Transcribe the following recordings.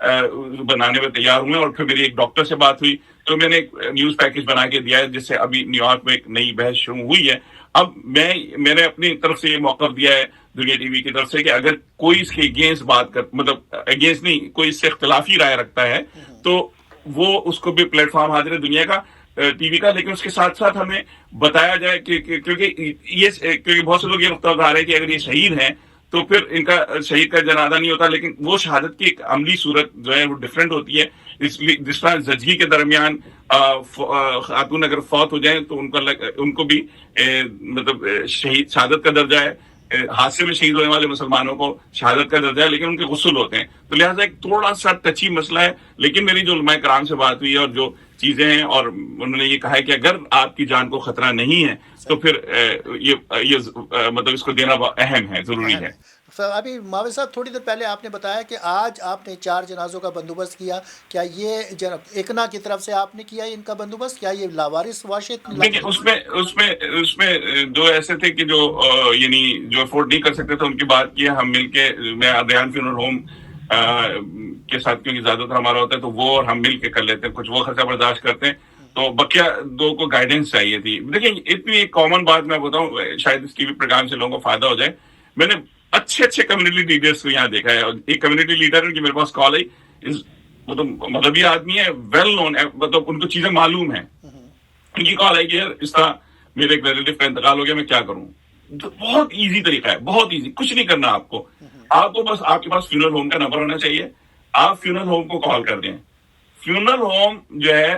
بنانے میں تیار ہوئے. اور پھر میری ایک ڈاکٹر سے بات ہوئی تو میں نے ایک نیوز پیکج بنا کے دیا ہے جس سے ابھی نیو یارک میں ایک نئی بحث شروع ہوئی ہے. اب میں نے اپنی طرف سے یہ موقف دیا ہے دنیا ٹی وی کی طرف سے کہ اگر کوئی اس کے اگینسٹ بات کر مطلب اگینسٹ نہیں کوئی اس سے اختلافی رائے رکھتا ہے تو وہ اس کو بھی پلیٹ فارم حاضر ہے دنیا کا ٹی وی کا. لیکن اس کے ساتھ ساتھ ہمیں بتایا جائے کہ کیونکہ بہت سے لوگ یہ نقطہ اٹھا رہے ہیں کہ اگر یہ شہید ہیں تو پھر ان کا شہید کا جنازہ نہیں ہوتا. لیکن وہ شہادت کی ایک عملی صورت جو ہے وہ ڈفرینٹ ہوتی ہے. جس طرح زچگی کے درمیان خاتون اگر فوت ہو جائیں تو ان کو بھی مطلب شہادت کا درجہ ہے. حادثے میں شہید ہونے والے مسلمانوں کو شہادت کا درجہ ہے لیکن ان کے غسل ہوتے ہیں. تو لہٰذا ایک تھوڑا سا ٹچی مسئلہ ہے. لیکن میری جو علماء کرام سے بات ہوئی ہے اور جو چیزیں ہیں اور انہوں نے یہ کہا ہے کہ اگر آپ کی جان کو خطرہ نہیں ہے تو پھر یہ مطلب اس کو دینا اہم ہے, ضروری ہے. ابھی ماوی صاحب تھوڑی دیر پہلے آپ نے بتایا کہ آج آپ نے 4 جنازوں کا بندوبست کیا. کیا یہ ایکنا کی طرف سے آپ نے کیا ان کا بندوبست؟ کیا یہ لاوارث واشد؟ دیکھیں اس میں جو ایسے تھے کہ جو یعنی جو افورڈ نہیں کر سکتے تھے ان کی بات کی ہم مل کے. میں ریحان فیونرل ہوم کے ساتھ کیونکہ زیادہ تر ہمارا ہوتا ہے تو وہ اور ہم مل کے کر لیتے ہیں. کچھ وہ خرچہ برداشت کرتے ہیں تو بقیہ 2 کو گائیڈنس چاہیے تھی. دیکھیں اتنی ایک کامن بات میں بتاؤں شاید اس ٹی وی پروگرام سے لوگوں کو فائدہ ہو جائے. میں نے اچھے کمیونٹی لیڈرس کو یہاں دیکھا ہے. اور ایک کمیونٹی لیڈر کی میرے پاس کال آئی, مطلب مذہبی آدمی ہے, ویل نون ہے, مطلب ان کو چیزیں معلوم ہیں. ان کی کال آئی کہ اس طرح میرے ایک ریلیٹیو کا انتقال ہو گیا, میں کیا کروں. بہت ایزی طریقہ ہے, بہت ایزی, کچھ نہیں کرنا آپ کو. آپ کو بس آپ کے پاس فیونرل ہوم کا نمبر ہونا چاہیے. آپ فیونرل ہوم کو کال کر دیں. فیونرل ہوم جو ہے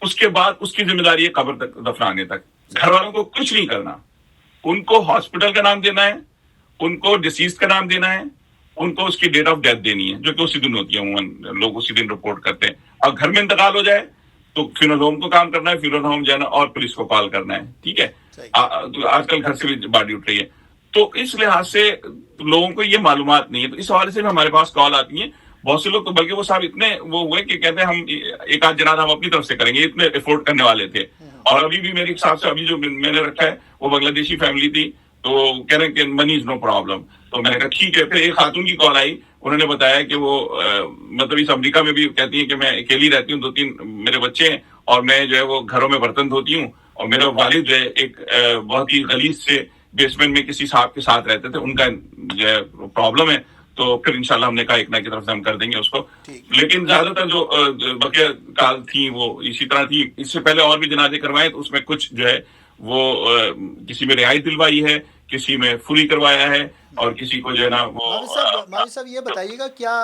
اس کے بعد اس کی ذمہ داری ہے قبر تک دفنانے تک. گھر والوں کو کچھ نہیں کرنا. ان کو ہاسپٹل کا نام دینا ہے, ان کو ڈیسیز کا نام دینا ہے, ان کو اس کی ڈیٹ آف ڈیتھ دینی ہے جو کہ اسی دن ہوتی ہے. عموماً لوگ اسی دن رپورٹ کرتے ہیں. اور گھر میں انتقال ہو جائے تو فیونرل ہوم کو کام کرنا ہے, فیونرل ہوم جانا اور پولیس کو کال کرنا ہے. ٹھیک ہے, آج کل گھر سے بھی باڈی اٹھ رہی ہے. تو اس لحاظ سے لوگوں کو یہ معلومات نہیں ہے. تو اس حوالے سے بھی ہمارے پاس کال آتی ہیں بہت سے لوگ. تو بلکہ وہ صاحب اتنے وہ ہوئے کہ کہتے ہیں ہم ایک آدھ جنازہ ہم اپنی طرف سے کریں گے, اتنے افورڈ کرنے والے تھے. اور ابھی بھی میرے حساب سے ابھی جو میں نے رکھا ہے وہ بنگلہ دیشی فیملی تھی تو کہہ رہے ہیں کہ منی از نو پرابلم. تو میں نے کہا ٹھیک ہے. پھر ایک خاتون کی کال آئی, انہوں نے بتایا کہ وہ مطلب اس امریکہ میں بھی کہتی ہیں کہ میں اکیلی رہتی ہوں, 2-3 میرے بچے ہیں اور میں جو ہے وہ گھروں میں برتن دھوتی ہوں. اور میرا والد جو ہے ایک بہت ہی غلیظ سے بیسمنٹ میں کسی صاحب کے ساتھ رہتے تھے, ان کا جو ہے پرابلم ہے. تو پھر انشاءاللہ ہم نے کہا ایکنا کی طرف سے ہم کر دیں گے اس کو. لیکن زیادہ تر جو بقیہ کال تھی وہ اسی طرح تھی. اس سے پہلے اور بھی جنازے کروائے تو اس میں کچھ جو ہے وہ کسی میں رعایت دلوائی ہے, کسی میں فری کروایا ہے اور کسی کو جو ہے نا وہ. ماوی صاحب یہ بتائیے گا کیا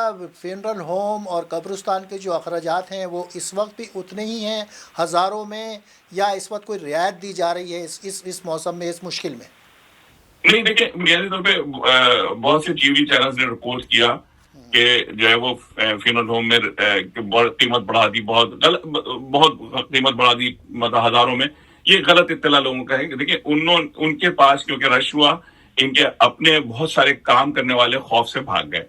فینرل ہوم اور قبرستان کے جو اخراجات ہیں وہ اس وقت بھی اتنے ہی ہیں ہزاروں میں, یا اس وقت کوئی رعایت دی جا رہی ہے اس موسم میں, اس مشکل میں؟ نہیں دیکھیں, بنیادی طور پہ بہت سے ٹی وی چینلز نے رپورٹ کیا کہ جو ہے وہ فینرل ہوم میں قیمت بڑھا دی, بہت قیمت بڑھا دی, مطلب ہزاروں میں. یہ غلط اطلاع لوگوں کا ہے. دیکھیں ان کے پاس کیونکہ رش ہوا, ان کے اپنے بہت سارے کام کرنے والے خوف سے بھاگ گئے.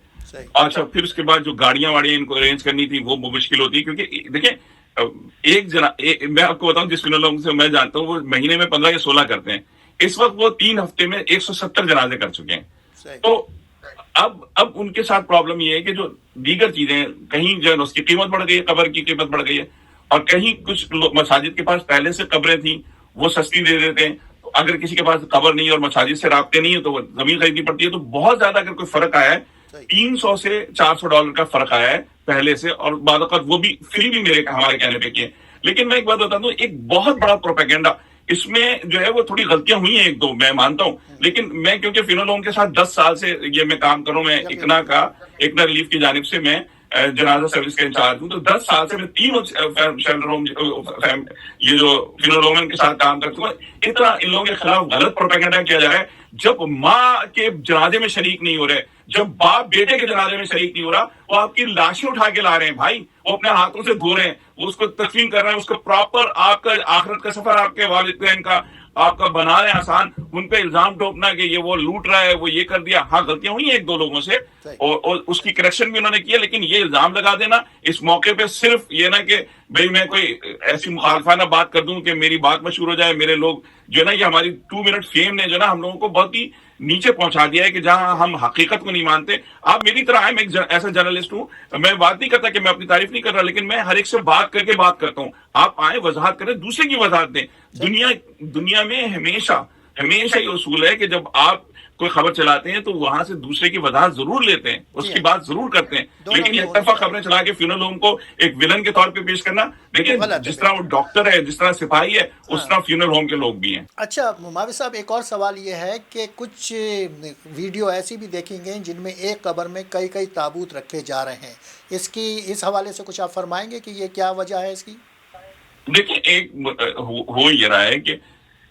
اچھا, پھر اس کے بعد جو گاڑیاں ان کو ارینج کرنی تھی وہ مشکل ہوتی ہے. کیونکہ دیکھیں میں آپ کو بتاؤں جس فینرل ہوم سے میں جانتا ہوں وہ مہینے میں 15 یا 16 کرتے ہیں. اس وقت وہ 3 ہفتے میں 170 جنازے کر چکے ہیں. تو اب ان کے ساتھ پرابلم یہ ہے کہ جو دیگر چیزیں کہیں جو ہے اس کی قیمت بڑھ گئی ہے, قبر کی قیمت بڑھ گئی ہے, اور کہیں کچھ مساجد کے پاس پہلے سے قبریں تھیں وہ سستی دے دیتے ہیں. تو اگر کسی کے پاس قبر نہیں اور مساجد سے رابطے نہیں ہے تو وہ زمین خریدنی پڑتی ہے. تو بہت زیادہ اگر کوئی فرق آیا ہے, $300 سے $400 کا فرق آیا ہے پہلے سے, اور بعض اوقات وہ بھی فری بھی ہمارے کہنے پہ کیے. لیکن میں ایک بات بتا دوں, ایک بہت بڑا پروپیگنڈا اس میں جو ہے وہ تھوڑی غلطیاں ہوئی ہیں 1-2 میں مانتا ہوں. لیکن میں کیونکہ فینرل ہوم کے ساتھ 10 سال سے یہ میں کام کروں, میں ایکنا ریلیف کی جانب سے میں جنازہ سروس کا انچارج ہوں. تو 10 سال سے میں 3 یہ جو فینرل ہوم کے ساتھ کام کرتا ہوں. اتنا ان لوگوں کے خلاف غلط پروپیگنڈا کیا جا رہا ہے. جب ماں کے جنازے میں شریک نہیں ہو رہے, جب باپ بیٹے کے جنازے میں شریک نہیں ہو رہا, وہ آپ کی لاشیں اٹھا کے لا رہے ہیں بھائی, وہ اپنے ہاتھوں سے دھو رہے ہیں, وہ اس کو تدفین کر رہے ہیں, اس کو پراپر آپ کا آخرت کا سفر آپ کے والدین کا آپ کا بنا رہے ہیں آسان. ان پہ الزام ٹوپنا کہ یہ وہ لوٹ رہا ہے, وہ یہ کر دیا, ہاں غلطیاں ہوئی ہیں 1-2 لوگوں سے اور اس کی کریکشن بھی انہوں نے کیا. لیکن یہ الزام لگا دینا اس موقع پہ صرف یہ نہ کہ بھائی میں کوئی ایسی مخالفانہ بات کر دوں کہ میری بات مشہور ہو جائے, میرے لوگ جو ہے نا, یہ ہماری 2 منٹ فیم نے جو ہے نا ہم لوگوں کو بہت ہی نیچے پہنچا دیا ہے کہ جہاں ہم حقیقت کو نہیں مانتے. آپ میری طرح آئے, میں ایک ایسا جرنلسٹ ہوں, میں بات نہیں کرتا کہ میں اپنی تعریف نہیں کر رہا, لیکن میں ہر ایک سے بات کر کے بات کرتا ہوں. آپ آئیں, وضاحت کریں, دوسرے کی وضاحت دیں. دنیا میں ہمیشہ یہ اصول ہے کہ جب آپ کوئی خبر چلاتے ہیں تو وہاں سے دوسرے کی وضاحت ضرور لیتے ہیں, اس کی بات ضرور کرتے ہیں, لیکن یہ طرفہ خبریں چلا کے فیونل ہوم کو ایک ولن کے طور پہ پیش کرنا, لیکن جس طرح وہ ڈاکٹر ہے, جس طرح سپاہی ہے, اس طرح فیونل ہوم کے لوگ بھی ہیں. اچھا ماوی صاحب, ایک اور سوال یہ ہے کہ کچھ ویڈیو ایسی بھی دیکھیں گے جن میں ایک قبر میں کئی تابوت رکھے جا رہے ہیں, اس حوالے سے کچھ آپ فرمائیں گے کہ یہ کیا وجہ ہے اس کی؟ دیکھیں, ایک ہو یہ رہا ہے کہ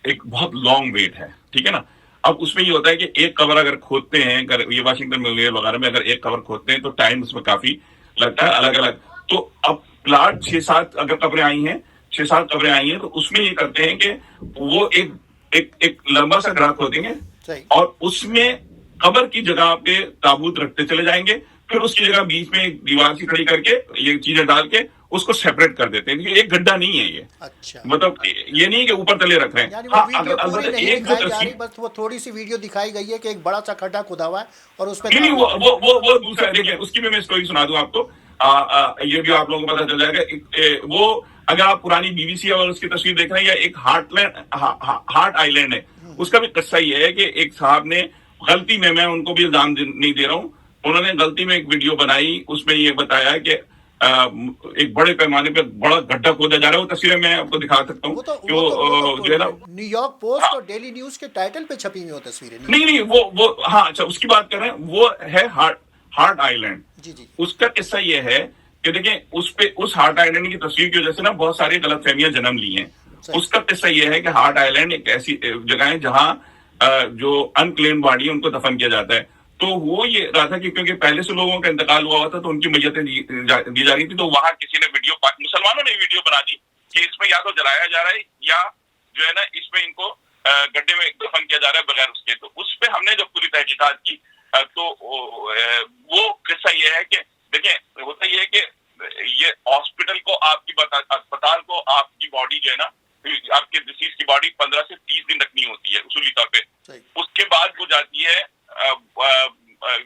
ایک بہت لانگ ویٹ ہے, ٹھیک ہے نا. اب اس میں یہ ہوتا ہے کہ ایک قبر اگر کھودتے ہیں, اگر یہ واشنگٹن میموریل وغیرہ میں اگر ایک قبر کھودتے ہیں تو ٹائم اس میں کافی لگتا ہے الگ الگ. تو اب پلاٹ 6-7 اگر قبریں آئی ہیں, 6-7 قبریں آئی ہیں, تو اس میں یہ کرتے ہیں کہ وہ ایک لمبا سا گراف کھودیں گے اور اس میں قبر کی جگہ پہ تابوت رکھتے چلے جائیں گے, پھر اس کی جگہ بیچ میں ایک دیوار سی کھڑی کر کے یہ چیزیں ڈال کے اس کو سیپریٹ کر دیتے ہیں. ایک گڈھا نہیں ہے یہ, اچھا, مطلب یہ نہیں کہ اوپر تلے رکھ رہے ہیں. یعنی وہ ویڈیو پوری نہیں دکھائی جا رہی, بس وہ تھوڑی سی ویڈیو دکھائی گئی ہے کہ ایک بڑا سا کھڈا کھدا ہوا ہے اور اس پہ نہیں, وہ دوسرا. دیکھیں, اس کی میں اسٹوری سنا دوں آپ کو, یہ بھی آپ لوگوں کو پتا چل جائے گا. وہ اگر آپ پرانی بی بی سی اور اس کی تصویر دیکھ رہے ہیں, یا ایک ہارٹ آئی لینڈ ہے, اس کا بھی قصہ یہ ہے کہ ایک صاحب نے غلطی میں ان کو بھی الزام نہیں دے رہا ہوں, انہوں نے غلطی میں ایک ویڈیو بنائی, اس میں یہ بتایا کہ ایک بڑے پیمانے پہ بڑا گڈھا کھودا جا رہا ہے. وہ تصویریں میں آپ کو دکھا سکتا ہوں, جو ہے نا نیو یارک پوسٹ اور ڈیلی نیوز کے ٹائٹل پہ چھپی ہوئی وہ تصویریں. نہیں, وہ ہاں, اچھا, اس کی بات کر رہے ہیں, وہ ہے ہارٹ آئی لینڈ. جی جی, اس کا قصہ یہ ہے کہ دیکھیں, اس ہارٹ آئی لینڈ کی تصویر کی وجہ سے نا بہت ساری غلط فہمیاں جنم لی ہیں. اس کا قصہ یہ ہے کہ ہارٹ آئی لینڈ ایک ایسی جگہ ہے جہاں جو انکلیم باڈی ہے ان کو دفن کیا جاتا ہے. تو وہ یہ رہا تھا کہ کیونکہ پہلے سے لوگوں کا انتقال ہوا تھا تو ان کی میتیں دی جا رہی تھی, تو وہاں کسی نے ویڈیو, مسلمانوں نے ویڈیو بنا دی کہ اس میں یا تو جلایا جا رہا ہے یا جو ہے نا اس میں ان کو گڈھے میں دفن کیا جا رہا ہے بغیر اس کے. تو اس پہ ہم نے جب پوری تحقیقات کی تو وہ قصہ یہ ہے کہ دیکھیں, ہوتا یہ ہے کہ یہ ہاسپٹل کو اسپتال کو آپ کی باڈی جو ہے نا, آپ کے ڈسیز کی باڈی 15 سے 30 دن رکھنی ہوتی ہے اصولی طور پہ. اس کے بعد وہ جاتی ہے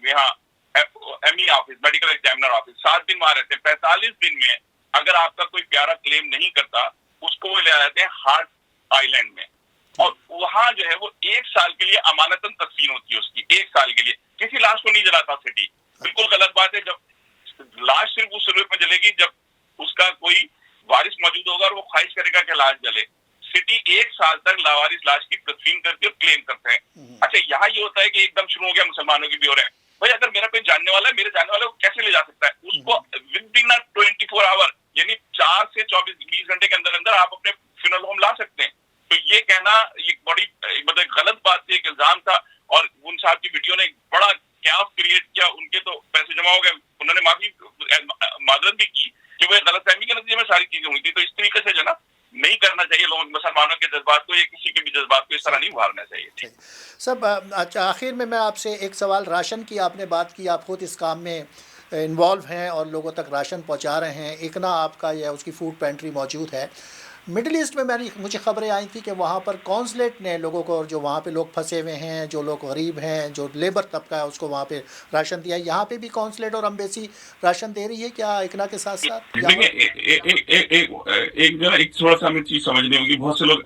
یہاں M E office, medical examiner office, 7 دن وہاں رہتے ہیں. 45 دن میں اگر آپ کا کوئی پیارا کلیم نہیں کرتا, اس کو وہ لے جاتے ہیں ہارٹ آئی لینڈ میں, اور وہاں جو ہے وہ 1 سال کے لیے امانتاً تدفین ہوتی ہے اس کی, 1 سال کے لیے. کسی لاش کو نہیں جلاتا سٹی, بالکل غلط بات ہے. جب لاش صرف اس صورت میں جلے گی جب اس کا کوئی وارث موجود ہوگا اور وہ خواہش کرے گا کہ لاش جلے. سٹی 1 سال تک لاوارث لاش کی تدفین کرتی ہے اور کلیم کرتے ہیں. اچھا, یہاں یہ ہوتا ہے کہ ایک دم شروع ہو گیا مسلمانوں کی بھی ہو رہے ہیں, بھائی اگر میرا کوئی جاننے والا ہے, میرے جاننے والے کو کیسے لے جا سکتا ہے؟ اس کو ودن 24 آور, یعنی 4 سے 20 گھنٹے کے اندر اندر آپ اپنے فیونل ہوم لا سکتے ہیں. تو یہ کہنا ایک بڑی مطلب غلط بات تھی, ایک الزام تھا, اور ان صاحب کی ویڈیو نے ایک بڑا کیاس کریٹ کیا. ان کے تو پیسے جمع ہو گئے, انہوں نے معذرت بھی کی کہ وہ غلط فہمی کے نتیجے میں ساری چیزیں ہوئی تھی. تو اس طریقے سے جو نا نہیں کرنا چاہیے, لوگوں مسلمانوں کے جذبات کو یا کسی کے بھی جذبات کو اس طرح نہیں ابھارنا چاہیے. سب اچھا, آخر میں آپ سے ایک سوال, راشن کی آپ نے بات کی, آپ خود اس کام میں انوالو ہیں اور لوگوں تک راشن پہنچا رہے ہیں. اکنا آپ کا یا اس کی فوڈ پینٹری موجود ہے. مڈل ایسٹ میں مجھے خبریں آئی تھیں کہ وہاں پر کونسلیٹ نے لوگوں کو, جو وہاں پہ لوگ پھنسے ہوئے ہیں, جو لوگ غریب ہیں, جو لیبر طبقہ ہے, اس کو وہاں پہ راشن دیا ہے. یہاں پہ بھی کونسلیٹ اور امبیسی راشن دے رہی ہے کیا اکنا کے ساتھ ساتھ؟ ایک تھوڑا سا ہمیں چیز سمجھنی ہوگی. بہت سے لوگ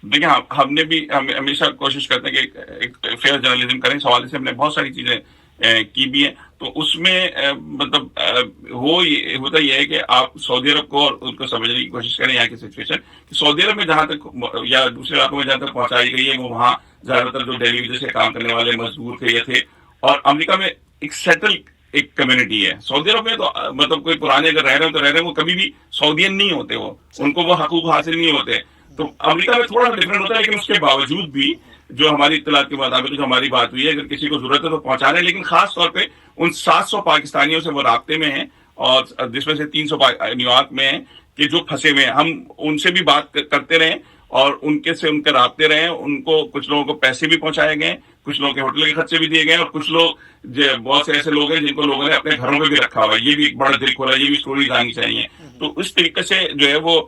دیکھیں, ہم نے بھی ہمیشہ کوشش کرتے ہیں کہ ایک فیئر جرنلزم کریں. اس حوالے سے ہم نے بہت ساری چیزیں کی بھی ہیں. تو اس میں مطلب ہوتا یہ ہے کہ آپ سعودی عرب کو اور ان کو سمجھنے کی کوشش کریں یہاں کی سچویشن. سعودی عرب میں جہاں تک یا دوسرے علاقوں میں جہاں تک پہنچائی گئی ہے, وہ وہاں زیادہ تر جو ڈیلی ویجے سے کام کرنے والے مزدور تھے یہ تھے. اور امریکہ میں ایک سیٹل ایک کمیونٹی ہے. سعودی عرب میں تو مطلب کوئی پرانے اگر رہ رہے ہیں تو رہ رہے ہیں, وہ کبھی بھی سعودین نہیں ہوتے, وہ ان کو وہ حقوق حاصل نہیں ہوتے. تو امریکہ میں تھوڑا ڈفرینٹ ہوتا ہے, لیکن اس کے باوجود بھی جو ہماری اطلاعات کے مطابق جو ہماری بات ہوئی ہے, اگر کسی کو ضرورت ہے تو پہنچا رہے ہیں. لیکن خاص طور پہ ان 700 پاکستانیوں سے وہ رابطے میں ہیں, اور جس میں سے 300 نیو یارک میں ہیں, کہ جو پھنسے ہوئے ہیں. ہم ان سے بھی بات کرتے رہے اور ان کے رابطے رہے. ان کو کچھ لوگوں کو پیسے بھی پہنچائے گئے, کچھ لوگوں کے ہوٹل کے خرچے بھی دیے گئے, اور کچھ لوگ بہت سے ایسے لوگ ہیں جن کو لوگوں نے اپنے گھروں میں بھی رکھا ہوا ہے. یہ بھی ایک بڑا دل کھولا, یہ بھی اسٹوریز آنی چاہیے. تو اس طریقے سے جو ہے وہ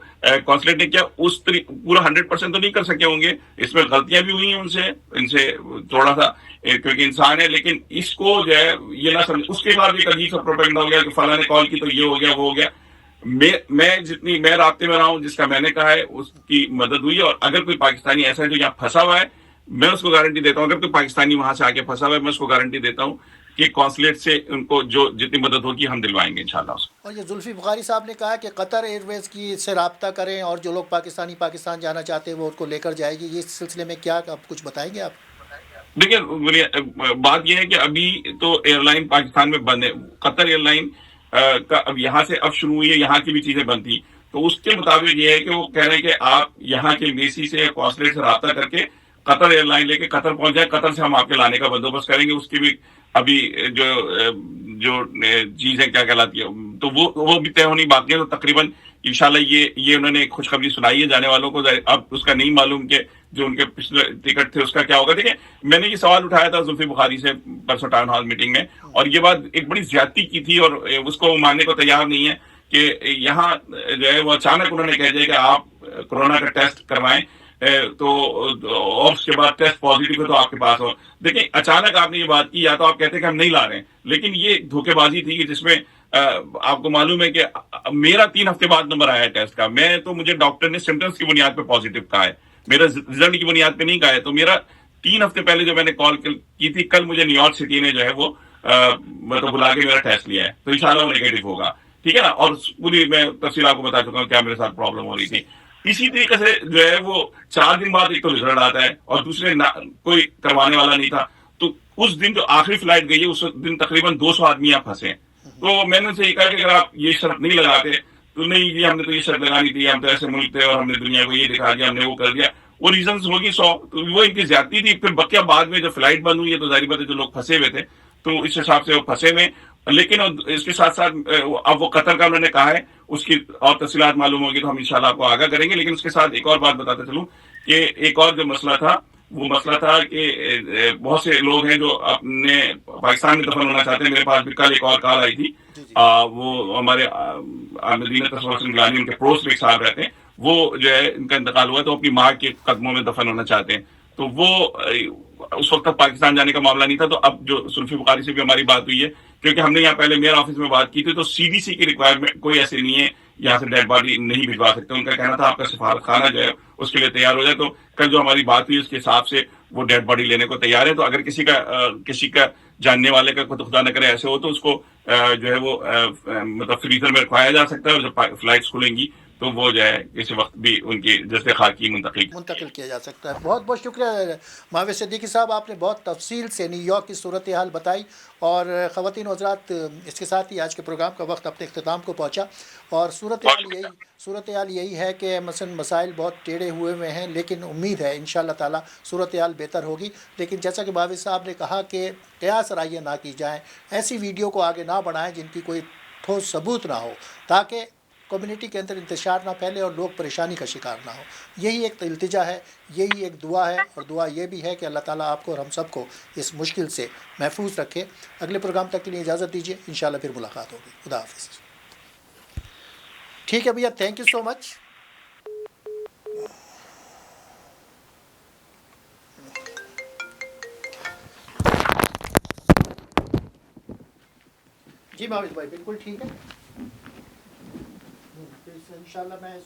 کونسلیٹ نے کیا، اس پورا 100% تو نہیں کر سکے ہوں گے، اس میں غلطیاں بھی ہوئی ہیں ان سے تھوڑا سا، کیونکہ انسان ہے، لیکن اس کو جو ہے یہ نہ سمجھ، اس کے بعد ایک عجیب سا پروپیگنڈا ہو گیا کہ فلاں نے کال کی تو یہ ہو گیا وہ ہو گیا. میں رابطے میں رہا ہوں، جس کا میں نے کہا ہے اس کی مدد ہوئی ہے. اور اگر کوئی پاکستانی ایسا ہے جو یہاں پھنسا ہوا ہے، میں اس کو گارنٹی دیتا ہوں، اگر کوئی پاکستانی وہاں سے آ کے پھنسا ہوا ہے، میں اس کو گارنٹی دیتا ہوں کہ کونسلیٹ سے ان کو جو جتنی مدد ہوگی ہم دلوائیں گے انشاءاللہ اس کو. اور یہ زلفی بخاری صاحب نے کہا کہ قطر ایئر ویز کی سے رابطہ کریں اور جو لوگ پاکستان جانا چاہتے ہیں وہ ان کو لے کر جائے گی. اس سلسلے میں کیا آپ کچھ بتائیں گے آپ؟ دیکھیے بات یہ ہے کہ ابھی تو ایئر لائن پاکستان میں بند ہے. قطر ایئر لائن کا اب یہاں سے اب شروع ہوئی ہے، یہاں کی بھی چیزیں بند تھی، تو اس کے مطابق یہ ہے کہ وہ کہہ رہے ہیں کہ آپ یہاں کے ایمبیسی سے کونسلیٹ سے رابطہ کر کے قطر ایئر لائن لے کے قطر پہنچ جائے، قطر سے ہم آپ کے لانے کا بندوبست کریں گے. اس کی بھی ابھی جو چیزیں کیا کہلاتی ہے تو وہ بھی طے ہونی باقی ہے. تو تقریباً انشاءاللہ یہ انہوں نے خوشخبری سنائی ہے جانے والوں کو. اب اس کا نہیں معلوم کہ جو ان کے پچھلے ٹکٹ تھے اس کا کیا ہوگا. دیکھیں میں نے یہ سوال اٹھایا تھا زلفی بخاری سے پرسوں ٹاؤن ہال میٹنگ میں، اور یہ بات ایک بڑی زیادتی کی تھی، اور اس کو ماننے کو تیار نہیں ہے کہ یہاں جو ہے وہ اچانک انہوں نے کہہ دیا کہ آپ کورونا کا ٹیسٹ کروائیں تو اور اس کے بعد ٹیسٹ پازیٹیو ہے تو آپ کے پاس ہو. دیکھیں اچانک آپ نے یہ بات کی، یا تو آپ کہتے ہیں کہ ہم نہیں لا رہے ہیں، لیکن یہ دھوکے بازی تھی کہ جس میں آپ کو معلوم ہے کہ میرا 3 ہفتے بعد نمبر آیا ہے ٹیسٹ کا. مجھے ڈاکٹر نے سمٹمس کی بنیاد پہ پازیٹیو کہا ہے، میرا رزلٹ کی بنیاد پہ نہیں کہا ہے. تو میرا 3 ہفتے پہلے جو میں نے کال کی تھی، کل مجھے نیو یارک سٹی نے جو ہے وہ مطلب بلا کے میرا ٹیسٹ لیا ہے، تو انشاءاللہ وہ نیگیٹو ہوگا. ٹھیک ہے نا. اور پوری میں تفصیل آپ کو بتا چکا ہوں کیا میرے ساتھ پرابلم ہو رہی تھی. اسی طریقے سے جو ہے وہ 4 دن بعد ایک تو رزلٹ آتا ہے، اور دوسرے کوئی کروانے والا نہیں تھا. تو اس دن جو آخری فلائٹ گئی ہے اس دن تقریباً 200 آدمی آپ پھنسے ہیں. تو میں نے ان سے یہ کہا کہ اگر آپ یہ شرط نہیں لگاتے تو نہیں جی ہم نے تو یہ شرط لگانی تھی، ہم تو ایسے ملک تھے اور ہم نے دنیا کو یہ دکھا دیا، ہم نے وہ کر دیا. وہ ریزنز ہوگی 100، تو وہ ان کی زیادتی تھی. پھر بقیہ بعد میں جب فلائٹ بند ہوئی ہے تو ظاہر بات ہے جو لوگ پھنسے ہوئے تھے تو اس حساب سے وہ پھنسے ہوئے. لیکن اس کے ساتھ ساتھ اب وہ قطر کا انہوں نے کہا ہے، اس کی اور تفصیلات معلوم ہوگی تو ہم انشاءاللہ آپ کو آگاہ کریں گے. لیکن اس کے ساتھ ایک اور بات بتاتا چلوں کہ ایک اور جو مسئلہ تھا وہ مسئلہ تھا کہ بہت سے لوگ ہیں جو اپنے پاکستان میں دفن ہونا چاہتے ہیں. میرے پاس بھی کل ایک اور کال آئی تھی، وہ ہمارے مدینہ تصور سنگلانی ان کے پڑوس میں ایک صاحب رہتے ہیں، وہ جو ہے ان کا انتقال ہوا تو اپنی ماں کے قدموں میں دفن ہونا چاہتے ہیں. تو وہ اس وقت تک پاکستان جانے کا معاملہ نہیں تھا. تو اب جو زلفی بخاری سے بھی ہماری بات ہوئی ہے، کیونکہ ہم نے یہاں پہلے میئر آفس میں بات کی تھی، تو CDC کی ریکوائرمنٹ کوئی ایسی نہیں ہے یہاں سے ڈیڈ باڈی نہیں بھجوا سکتے. ان کا کہنا تھا آپ کا سفارت خانہ جو ہے اس کے لیے تیار ہو جائے. تو کل جو ہماری بات ہوئی اس کے حساب سے وہ ڈیڈ باڈی لینے کو تیار ہے. تو اگر کسی کا جاننے والے کا خدا نہ کرے ایسے ہو تو اس کو جو ہے وہ مطلب فریزر میں رکھوایا جا سکتا ہے، اور جب فلائٹس کھلیں گی تو وہ جو ہے کسی وقت بھی ان کی جسد خاکی منتقل کیا جا سکتا ہے. بہت بہت شکریہ معاویہ صدیقی صاحب، آپ نے بہت تفصیل سے نیو یارک کی صورتحال بتائی. اور خواتین و حضرات، اس کے ساتھ ہی آج کے پروگرام کا وقت اپنے اختتام کو پہنچا. اور صورتحال یہی ہے کہ مثلا مسائل بہت ٹیڑھے ہوئے ہیں، لیکن امید ہے انشاءاللہ تعالی صورتحال بہتر ہوگی. لیکن جیسا کہ معاویہ صاحب نے کہا کہ قیاس رائیاں نہ کی جائیں، ایسی ویڈیو کو آگے نہ بڑھائیں جن کی کوئی ٹھوس ثبوت نہ ہو، تاکہ کمیونٹی کے اندر انتشار نہ پھیلے اور لوگ پریشانی کا شکار نہ ہو. یہی ایک التجا ہے، یہی ایک دعا ہے، اور دعا یہ بھی ہے کہ اللہ تعالیٰ آپ کو اور ہم سب کو اس مشکل سے محفوظ رکھے. اگلے پروگرام تک کے لیے اجازت دیجیے، انشاءاللہ پھر ملاقات ہوگی. خدا حافظ. ٹھیک ہے بھیا، تھینک یو سو مچ. جی معاویہ بھائی بالکل ٹھیک ہے. انشاءاللہ میں